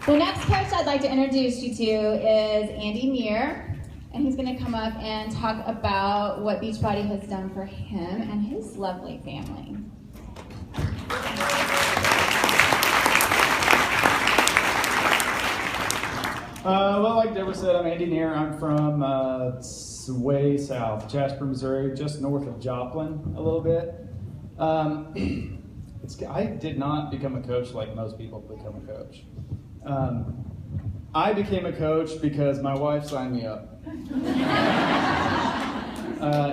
The next coach I'd like to introduce you to is Andy Neer, and he's going to come up and talk about what Beachbody has done for him and his lovely family. Well, like Deborah said, I'm Andy Neer. I'm from way south, Jasper, Missouri, just north of Joplin a little bit. I did not become a coach like most people become a coach. I became a coach because my wife signed me up.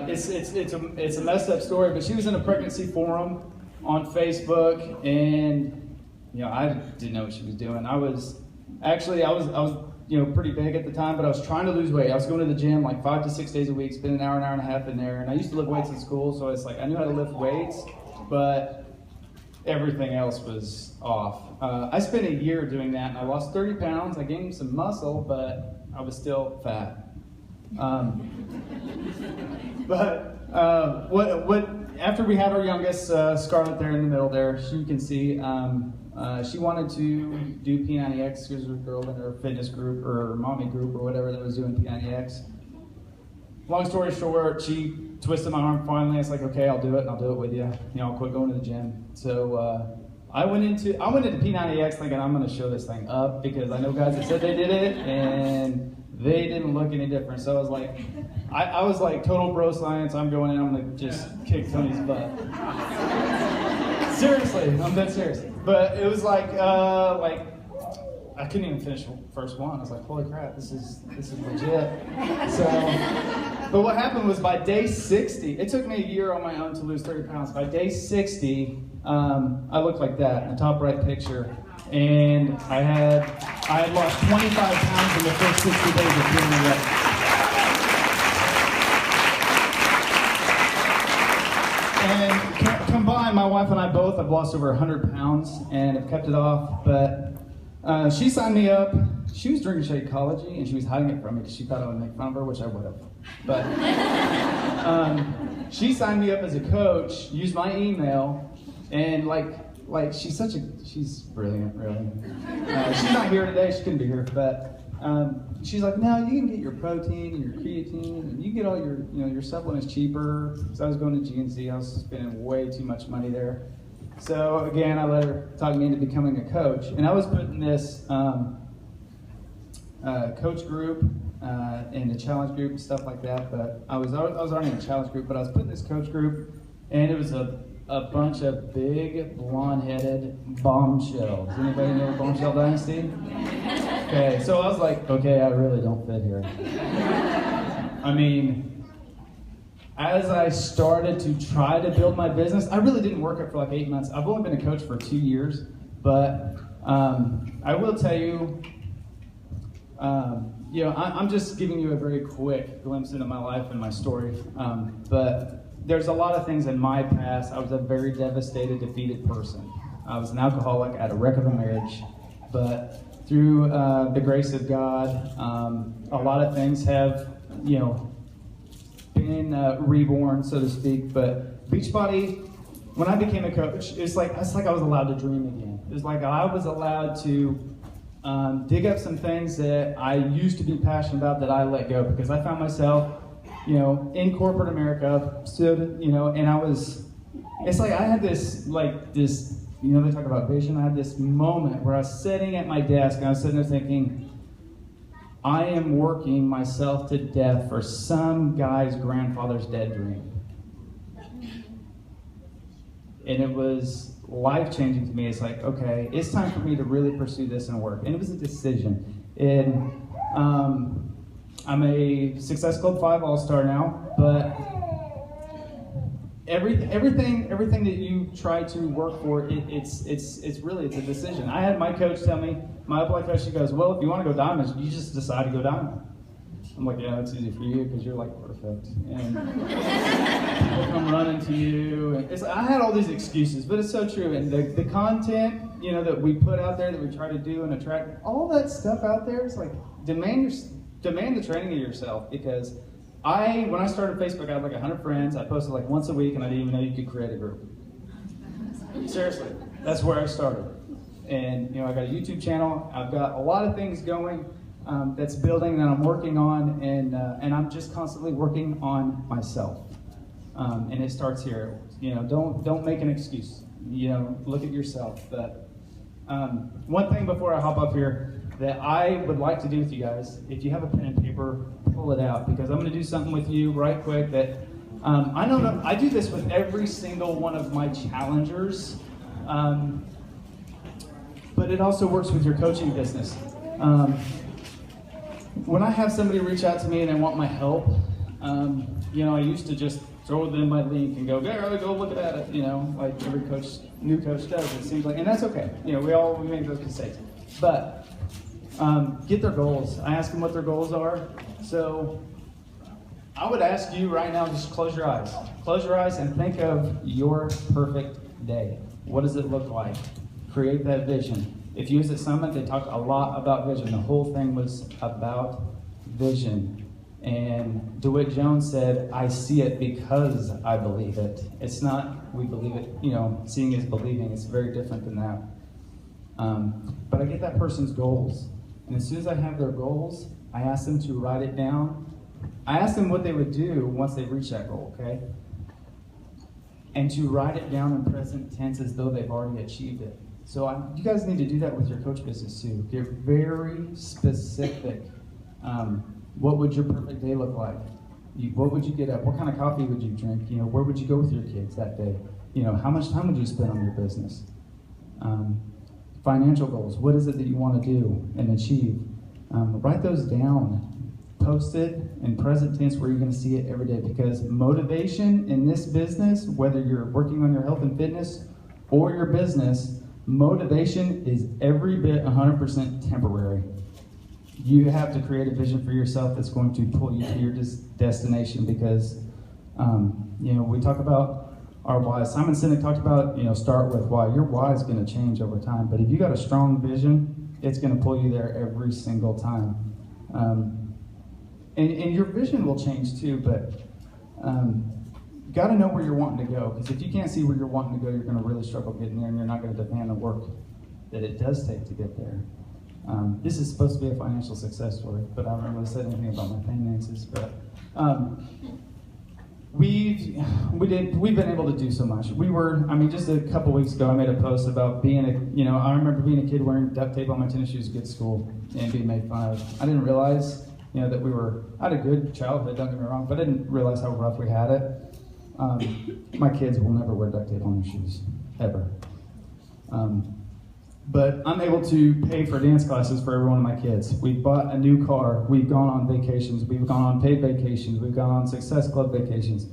It's a messed up story, but she was in a pregnancy forum on Facebook, and I didn't know what she was doing. I was pretty big at the time, but I was trying to lose weight. I was going to the gym like 5 to 6 days a week, spending an hour and a half in there, and I used to lift weights in school, so it's like I knew how to lift weights, but everything else was off. I spent a year doing that, and I lost 30 pounds. I gained some muscle, but I was still fat. After we had our youngest, Scarlett there in the middle there, you can see, she wanted to do P90X. She was a girl in her fitness group or her mommy group or whatever that was doing P90X. Long story short, she twisted my arm finally. It's like, okay, I'll do it, and I'll do it with you. I'll quit going to the gym. So I went into P90X thinking I'm going to show this thing up because I know guys that said they did it and they didn't look any different. So I was like, I was like total bro science. I'm going in, I'm going to just kick Tony's butt. Seriously, I'm dead serious. But it was like I couldn't even finish the first one. I was like, holy crap, this is legit. So, but what happened was by day 60, it took me a year on my own to lose 30 pounds. By day 60, I looked like that in the top right picture. And I had lost 25 pounds in the first 60 days of being in that. And combined, my wife and I both have lost over 100 pounds and have kept it off. But she signed me up. She was drinking Shakeology, and she was hiding it from me because she thought I would make fun of her, which I would have. But she signed me up as a coach, used my email, and she's brilliant, really. She's not here today. She couldn't be here, but she's like, no, you can get your protein and your creatine, and you get all your supplements cheaper. Because I was going to GNC, I was spending way too much money there. So again, I let her talk me into becoming a coach, and I was put in this coach group and a challenge group and stuff like that. But I was already in a challenge group, but I was put in this coach group, and it was a bunch of big blonde-headed bombshells. Anybody know Bombshell Dynasty? Okay, so I was like, okay, I really don't fit here. I mean, as I started to try to build my business, I really didn't work it for like 8 months. I've only been a coach for 2 years, but I will tell you, I'm just giving you a very quick glimpse into my life and my story, but there's a lot of things in my past. I was a very devastated, defeated person. I was an alcoholic, I had a wreck of a marriage, but through the grace of God, a lot of things have, been reborn, so to speak. But Beachbody, when I became a coach, it's like I was allowed to dream again. It was like I was allowed to dig up some things that I used to be passionate about that I let go because I found myself, in corporate America, and it's like I had this, they talk about vision. I had this moment where I was sitting at my desk and I was sitting there thinking, I am working myself to death for some guy's grandfather's dead dream. And it was life-changing to me. It's like, okay, it's time for me to really pursue this and work. And it was a decision. And I'm a Success Club 5 All-Star now, but everything that you try to work for, it's a decision. I had my coach tell me, my upline coach, she goes, well, if you want to go diamond, you just decide to go diamond. I'm like, yeah, that's easy for you because you're like perfect. And people come running to you. And I had all these excuses, but it's so true. And the content, that we put out there, that we try to do and attract, all that stuff out there, it's like, demand the training of yourself, because when I started Facebook, I had like 100 friends. I posted like once a week, and I didn't even know you could create a group. Seriously, that's where I started. And I got a YouTube channel. I've got a lot of things going that's building that I'm working on, and I'm just constantly working on myself. And it starts here. Don't make an excuse. Look at yourself. But one thing before I hop up here that I would like to do with you guys, if you have a pen and paper, pull it out, because I'm going to do something with you right quick that I don't know. I do this with every single one of my challengers, but it also works with your coaching business. When I have somebody reach out to me and they want my help, I used to just throw them my link and go look at it, like every new coach does, it seems like, and that's okay. We make those mistakes. But get their goals. I ask them what their goals are. So I would ask you right now, just close your eyes. Close your eyes and think of your perfect day. What does it look like? Create that vision. If you was at Summit, they talked a lot about vision. The whole thing was about vision. And DeWitt Jones said, I see it because I believe it. It's not we believe it, seeing is believing. It's very different than that. But I get that person's goals. And as soon as I have their goals, I ask them to write it down. I ask them what they would do once they reach that goal, okay? And to write it down in present tense as though they've already achieved it. So you guys need to do that with your coach business too. Get very specific. What would your perfect day look like? What would you get up? What kind of coffee would you drink? Where would you go with your kids that day? How much time would you spend on your business? Financial goals. What is it that you want to do and achieve? Write those down. Post it in present tense where you're going to see it every day, because motivation in this business, whether you're working on your health and fitness or your business, motivation is every bit 100% temporary. You have to create a vision for yourself that's going to pull you to your destination, because we talk about our why. Simon Sinek talked about start with why. Your why is going to change over time, but if you got a strong vision, it's going to pull you there every single time. And your vision will change too, but you got to know where you're wanting to go, because if you can't see where you're wanting to go, you're going to really struggle getting there, and you're not going to demand the work that it does take to get there. This is supposed to be a financial success story, but I don't really say anything about my finances. But we've been able to do so much. Just a couple weeks ago, I made a post about being I remember being a kid wearing duct tape on my tennis shoes to get to school and being made fun of. I didn't realize that I had a good childhood, don't get me wrong, but I didn't realize how rough we had it. My kids will never wear duct tape on their shoes, ever. But I'm able to pay for dance classes for every one of my kids. We've bought a new car. We've gone on vacations. We've gone on paid vacations. We've gone on Success Club vacations.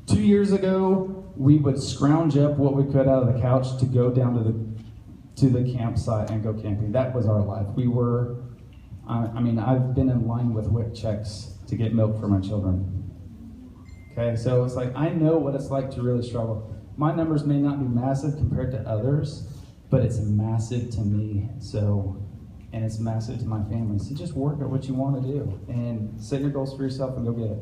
2 years ago, we would scrounge up what we could out of the couch to go down to the campsite and go camping. That was our life. I've been in line with WIC checks to get milk for my children. Okay, so it's like, I know what it's like to really struggle. My numbers may not be massive compared to others, but it's massive to me, and it's massive to my family. So just work at what you want to do and set your goals for yourself and go get it.